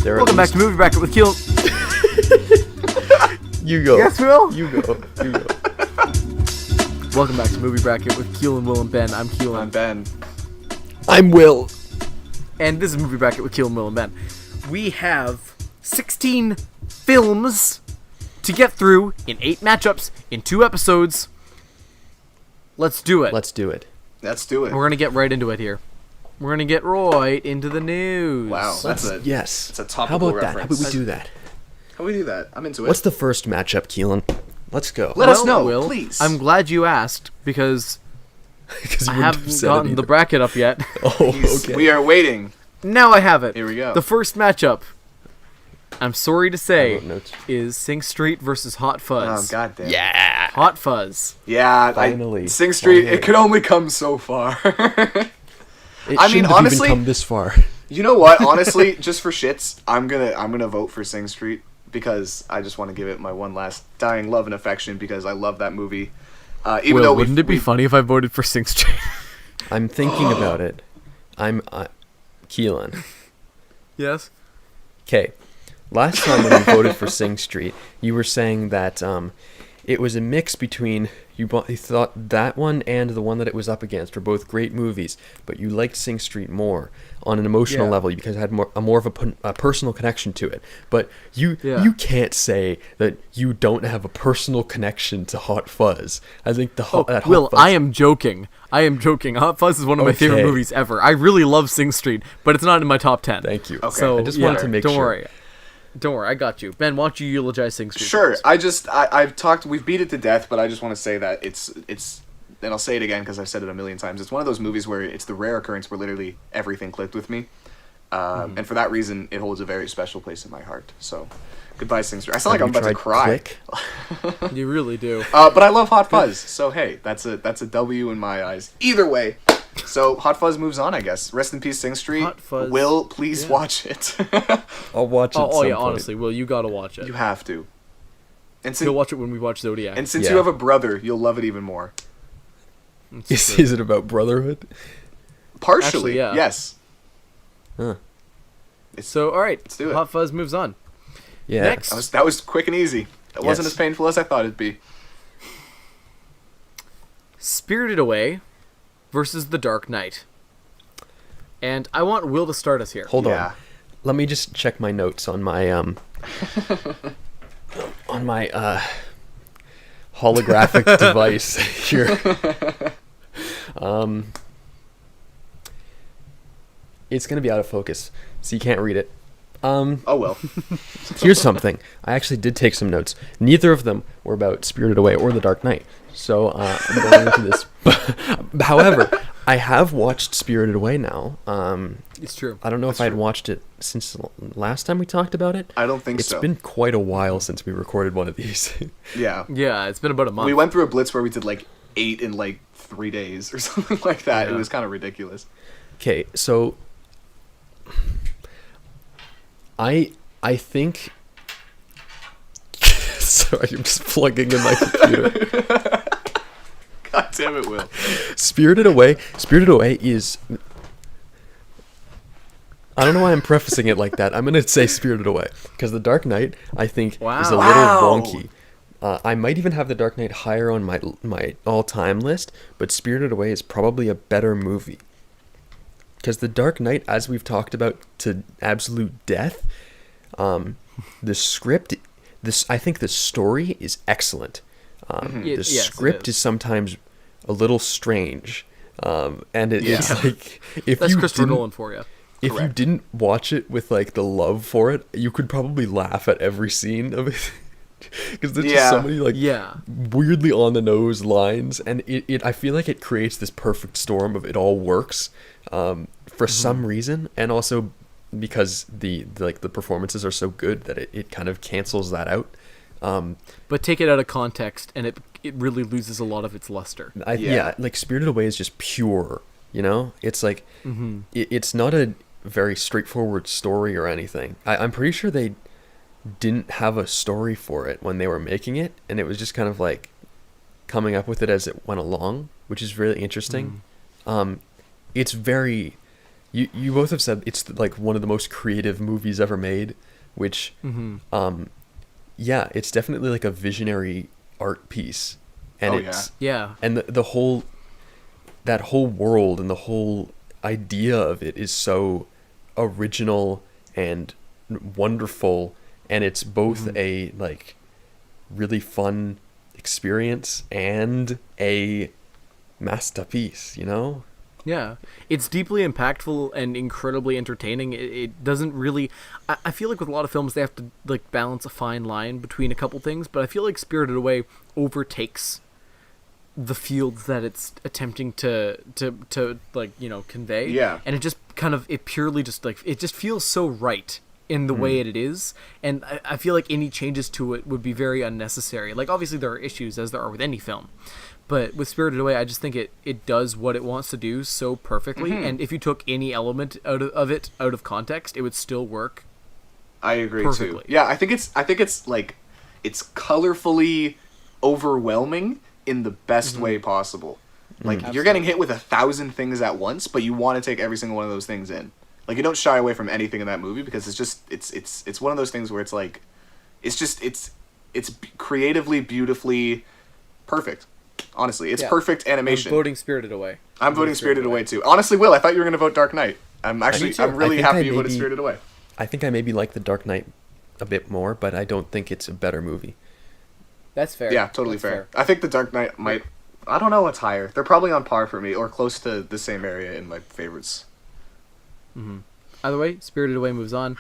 Welcome back to Movie Bracket with Kielan. You go. Yes, Will. You go. Welcome back to Movie Bracket with Kielan, Will, and Ben. I'm Kielan. I'm Ben. I'm Will. And this is Movie Bracket with Kielan, Will, and Ben. We have 16 films to get through in 8 matchups in 2 episodes. Let's do it. Let's do it. Let's do it. We're going to get right into it here. We're going to get right into the news. Wow, that's a Yes. It's a topical How about reference. that? How about we do that? How we do that? I'm into it. What's the first matchup, Keelan? Let's go. Let us know, Will, please. I'm glad you asked because Because I haven't gotten the bracket up yet. Oh, okay. We are waiting. Now I have it. Here we go. The first matchup, I'm sorry to I say, wrote notes. is Sing Street versus Hot Oh Fuzz. goddamn. Yeah. Hot Fuzz. Yeah. Finally. Sing Street. Finally. It could only come so far. It I mean, shouldn't have honestly- even come this far. You know what? Honestly, just for shits, I'm gonna vote for Sing Street because I just want to give it my one last dying love and affection because I love that movie. Even Will, though wouldn't it be funny if I voted for Sing Street? I'm thinking about it. I'm Keelan. Yes. Okay. Last time when you voted for Sing Street, you were saying that it was a mix between you thought that one and the one that it was up against were both great movies, but you liked Sing Street more on an emotional Yeah. level because it had more of a personal connection to it. But you can't say that you don't have a personal connection to Hot Fuzz. I think that Hot Will, Fuzz, I am joking. Hot Fuzz is one of my favorite Okay. movies ever. I really love Sing Street, but it's not in my top 10. Thank you. Okay. So I just yeah, wanted to make don't sure. worry. Don't worry, I got you. Ben, why don't you eulogize Sing Street? Sure. first? We've beat it to death, but I just want to say that it's, and I'll say it again because I've said it a million times. It's one of those movies where it's the rare occurrence where literally everything clicked with me, and for that reason, it holds a very special place in my heart. So, goodbye, Sing Street. I sound like I'm about to cry. Click? You really do. But I love Hot Fuzz, so hey, that's a W in my eyes. Either way, so Hot Fuzz moves on, I guess. Rest in peace, Sing Street. Hot Fuzz, Will, please yeah. watch it. I'll watch it. Oh yeah, some point. honestly, Will, you gotta watch it. You have to. And You'll watch it when we watch Zodiac. and since Yeah. you have a brother, you'll love it even more. It's Is true. it about brotherhood? Partially, Actually, yeah. yes. Huh. So, all right, Let's do it. Hot Fuzz moves on. Yeah. Next. That was quick and easy. It wasn't Yes. as painful as I thought it'd be. Spirited Away versus The Dark Knight. And I want Will to start us here. Hold Yeah. on. Let me just check my notes on my holographic device here. It's gonna be out of focus, so you can't read it. Oh well. Here's something. I actually did take some notes. Neither of them were about Spirited Away or The Dark Knight. So I'm going into this. However, I have watched Spirited Away now. It's true. I don't know if I'd watched it since the last time we talked about it. I don't think It's so. been quite a while since we recorded one of these. Yeah. Yeah, it's been about a month. We went through a blitz where we did like 8 in like 3 days or something like that. Yeah. It was kind of ridiculous. Okay, so I think sorry, I'm just plugging in my computer. God damn it, Will. Spirited Away is I don't know why I'm prefacing it like that. I'm going to say Spirited Away because The Dark Knight I think is a little Wow. wonky. I might even have The Dark Knight higher on my all-time list, but Spirited Away is probably a better movie. Because The Dark Knight, as we've talked about to absolute death, the script, I think the story is excellent. The Yes, it script is. is sometimes a little strange, and it's Yeah. like if That's you Christopher didn't, Nolan for you. if you Correct. didn't watch it with like the love for it, you could probably laugh at every scene of it. Because there's just so Yeah. many like Yeah. weirdly on the nose lines, and it I feel like it creates this perfect storm of it all works for some reason, and also because the performances are so good that it kind of cancels that out. But take it out of context, and it really loses a lot of its luster. Yeah, like Spirited Away is just pure, you know? It's like it's not a very straightforward story or anything. I'm pretty sure they didn't have a story for it when they were making it, and it was just kind of like coming up with it as it went along, which is really interesting. It's very You both have said it's like one of the most creative movies ever made, which yeah, it's definitely like a visionary art piece. And Yeah. and the whole that whole world and the whole idea of it is so original and wonderful, and it's both a like really fun experience and a masterpiece, you know? Yeah, it's deeply impactful and incredibly entertaining. It doesn't really... I feel like with a lot of films, they have to like balance a fine line between a couple things, but I feel like Spirited Away overtakes the fields that it's attempting to like, you know, convey. Yeah. And it just kind of... It purely just like... It just feels so right in the way it is, and I feel like any changes to it would be very unnecessary. Like, obviously there are issues, as there are with any film, but with Spirited Away, I just think it does what it wants to do so perfectly, and if you took any element out of context, it would still work. I agree perfectly. too. Yeah, I think it's like, it's colorfully overwhelming in the best way possible. Like, you're getting hit with 1,000 things at once, but you want to take every single one of those things in. Like, you don't shy away from anything in that movie, because it's just it's one of those things where it's like, it's creatively, beautifully perfect. Honestly, it's perfect animation. I'm voting Spirited Away. I'm voting Spirited Away too. Honestly, Will, I thought you were going to vote Dark Knight. I'm really happy you voted Spirited Away. I think I maybe like The Dark Knight a bit more, but I don't think it's a better movie. That's fair. Yeah, totally fair. I think The Dark Knight might... I don't know what's higher. They're probably on par for me, or close to the same area in my favorites. Either way, Spirited Away moves on,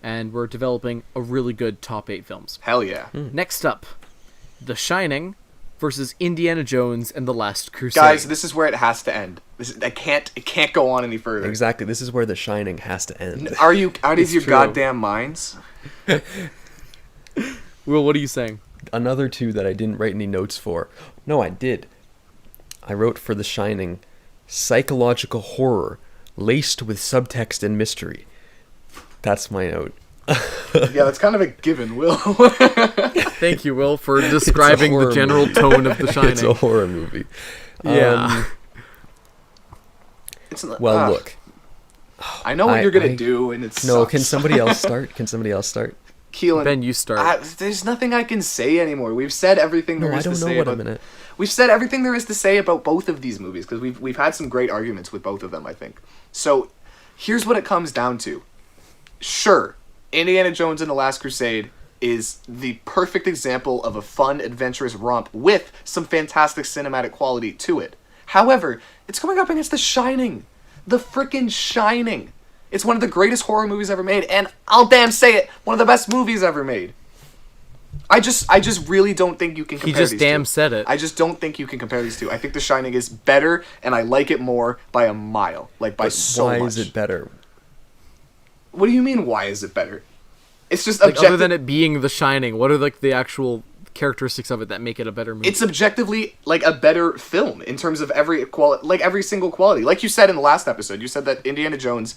and we're developing a really good top 8 films. Hell yeah. Next up, The Shining versus Indiana Jones and the Last Crusade. Guys, this is where it has to end. It can't go on any further. Exactly. This is where The Shining has to end. Are you out of your true. goddamn minds? Will, what are you saying? Another two that I didn't write any notes for. No, I did. I wrote for The Shining, psychological horror laced with subtext and mystery. That's my note. Yeah, that's kind of a given, Will. Thank you, Will, for describing the general tone of The Shining. It's a horror movie. Yeah. Well, look. I know what you're going to do, and it's... No, can somebody else start? Keelan, Ben, you start. There's nothing I can say anymore. We've said everything there is to say about... We've said everything there is to say about both of these movies, because we've had some great arguments with both of them, I think. So, here's what it comes down to. Sure, Indiana Jones and the Last Crusade is the perfect example of a fun, adventurous romp with some fantastic cinematic quality to it. However, it's going up against The Shining. The frickin' Shining. It's one of the greatest horror movies ever made, and I'll damn say it, one of the best movies ever made. I just really don't think you can compare these two. He just damn said it. I just don't think you can compare these two. I think The Shining is better, and I like it more by a mile. Like, by so much. Why is it better? What do you mean, why is it better? It's just like, objective. other than it being The Shining, what are like the actual characteristics of it that make it a better movie? It's objectively like a better film in terms of every single quality. Like you said in the last episode, you said that Indiana Jones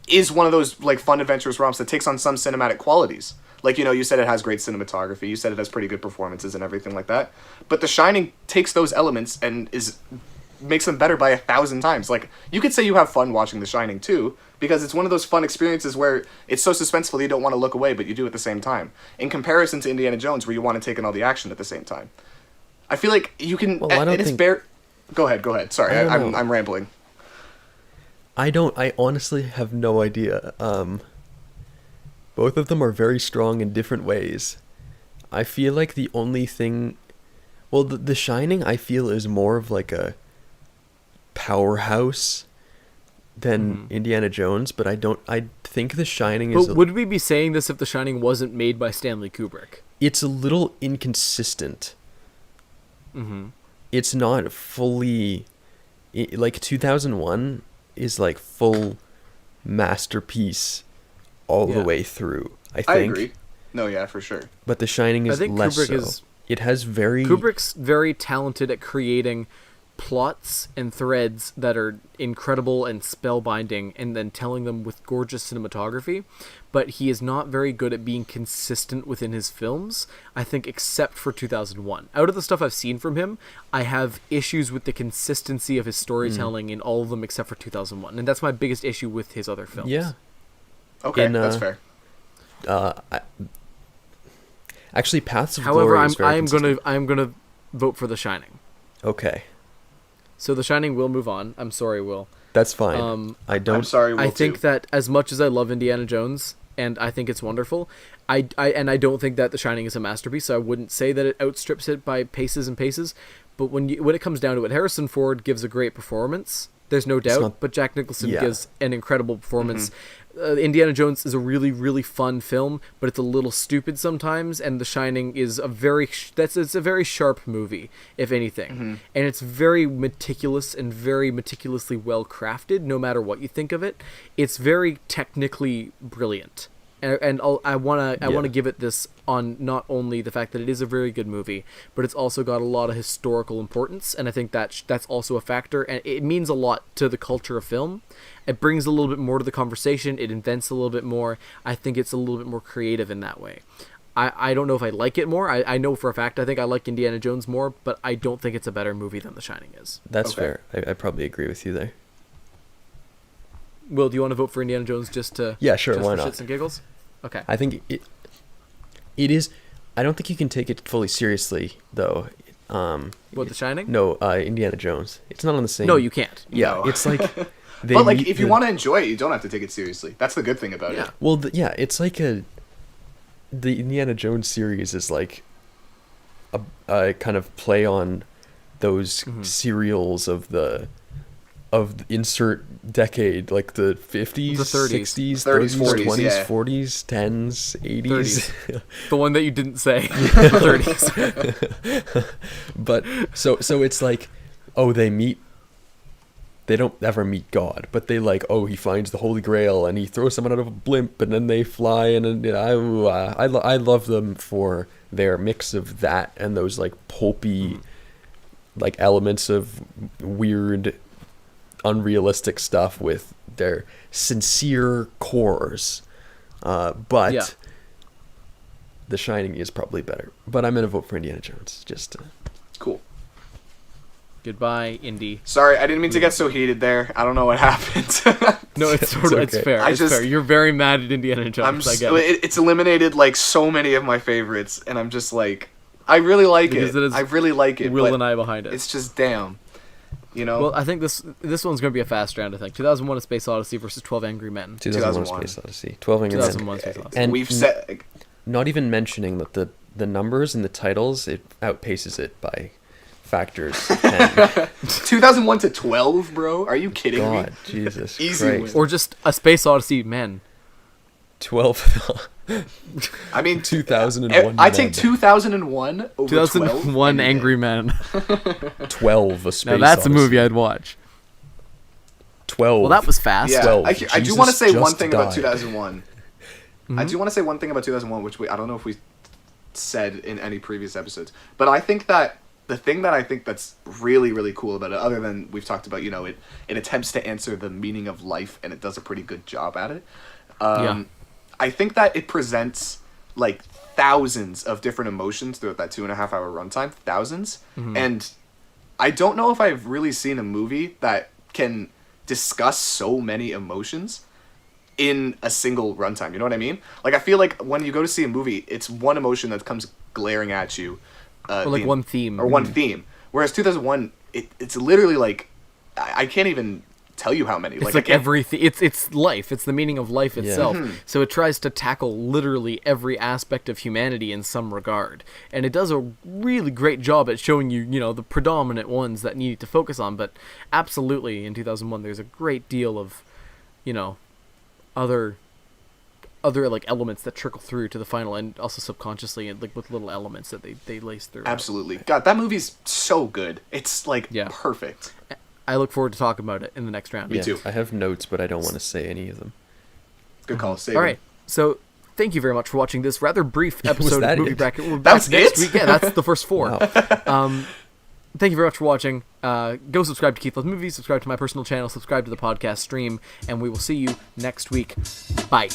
is one of those like fun, adventurous romps that takes on some cinematic qualities. Like, you know, you said it has great cinematography. You said it has pretty good performances and everything like that. But The Shining takes those elements and makes them better by 1,000 times. Like, you could say you have fun watching The Shining too, because it's one of those fun experiences where it's so suspenseful you don't want to look away, but you do at the same time. In comparison to Indiana Jones, where you want to take in all the action at the same time. I feel like you can... Well, I don't think... Go ahead. Sorry, I'm rambling. I honestly have no idea. Both of them are very strong in different ways. I feel like the only thing... Well, The Shining, I feel, is more of like a powerhouse than Indiana Jones, but I think The Shining is... But would we be saying this if The Shining wasn't made by Stanley Kubrick? It's a little inconsistent. It's not fully... Like, 2001 is like full masterpiece all the way through, I think. I agree. No, yeah, for sure. But The Shining is less so. It has very... Kubrick's very talented at creating plots and threads that are incredible and spellbinding, and then telling them with gorgeous cinematography, but he is not very good at being consistent within his films, I think, except for 2001. Out of the stuff I've seen from him, I have issues with the consistency of his storytelling in all of them except for 2001, and that's my biggest issue with his other films. Yeah. Okay, that's fair. Actually, Paths of However, Glory is very consistent. I'm gonna vote for The Shining. Okay. So The Shining will move on. I'm sorry, Will. That's fine. I'm sorry, Will, I think too. that as much as I love Indiana Jones, and I think it's wonderful, I don't think that The Shining is a masterpiece, so I wouldn't say that it outstrips it by paces and paces. But when it comes down to it, Harrison Ford gives a great performance. There's no doubt, but Jack Nicholson gives an incredible performance. Indiana Jones is a really, really fun film, but it's a little stupid sometimes, and The Shining is it's a very sharp movie, if anything. And it's very meticulous and very meticulously well crafted, no matter what you think of it. It's very technically brilliant. And I want to give it this on not only the fact that it is a very good movie, but it's also got a lot of historical importance, and I think that's also a factor, and it means a lot to the culture of film. It brings a little bit more to the conversation. It invents a little bit more. I think it's a little bit more creative in that way. I don't know if I like it more. I know for a fact I think I like Indiana Jones more, but I don't think it's a better movie than The Shining is. That's fair. I probably agree with you there. Will, do you want to vote for Indiana Jones just to... Yeah, sure, just why for not? shits and giggles? Okay. I think it is... I don't think you can take it fully seriously, though. What, The Shining? No, Indiana Jones. It's not on the same... No, you can't. Yeah, No. it's like... But like, if you want to enjoy it, you don't have to take it seriously. That's the good thing about it. Well, it's like the Indiana Jones series is like a kind of play on those serials of the insert decade, like the 50s, The 30s. 60s, 30s, 30s, 40s, 20s, yeah. 40s, 10s, 80s. The one that you didn't say. The 30s. But so it's like, oh, they don't ever meet God, but they like, oh, he finds the Holy Grail and he throws someone out of a blimp and then they fly, and I love them for their mix of that and those like pulpy like elements of weird unrealistic stuff with their sincere cores. But The Shining is probably better. But I'm gonna vote for Indiana Jones. Just Cool. Goodbye, Indy. Sorry, I didn't mean to get so heated there. I don't know what happened. No, it's okay. fair. I It's just- fair. You're very mad at Indiana Jones. I get it. It's eliminated like so many of my favorites, and I'm just like, I really like Because it. it is I really like it. Will but and I behind it. It's just damn. You know. Well, I think this one's going to be a fast round, I think. 2001: A Space Odyssey versus 12 Angry Men. 2001: 2001. Space Odyssey. 12 Angry Men. 2001: Space Odyssey. And We've said Not even mentioning that the numbers and the titles, it outpaces it by factors of 10. 2001 to 12, bro. Are you kidding God, me? Jesus Easy Christ. win. Or just A Space Odyssey Men. 12. I mean, 2001. I take 2001 over 2001 12 Angry Men. 12. A Space Now that's a Odyssey. movie I'd watch. 12. Well, that was fast. Yeah, 12. I do Jesus want to say one just thing about died. 2001. I do want to say one thing about 2001, which I don't know if we said in any previous episodes, but I think that the thing that I think that's really, really cool about it, other than we've talked about, it attempts to answer the meaning of life, and it does a pretty good job at it. I think that it presents like thousands of different emotions throughout that 2.5-hour runtime, thousands. And I don't know if I've really seen a movie that can discuss so many emotions in a single runtime. You know what I mean? Like, I feel like when you go to see a movie, it's one emotion that comes glaring at you. Or like one theme. Or one theme. Whereas 2001, it's literally like, I can't even tell you how many. It's I like can't- everything. It's life. It's the meaning of life itself. So it tries to tackle literally every aspect of humanity in some regard, and it does a really great job at showing you, the predominant ones that you need to focus on. But absolutely, in 2001, there's a great deal of, other like elements that trickle through to the final, and also subconsciously, and like with little elements that they lace through. Absolutely. God, that movie's so good. It's like perfect. I look forward to talking about it in the next round. Yeah, too. I have notes, but I don't want to say any of them. Good call. Save All it. right, so thank you very much for watching this rather brief episode that of Movie it? Bracket. We'll be That back was next it? week. Yeah, that's the first 4. Wow. Thank you very much for watching. go subscribe to Keith Loves Movies, subscribe to my personal channel, subscribe to the podcast stream, and we will see you next week. Bye.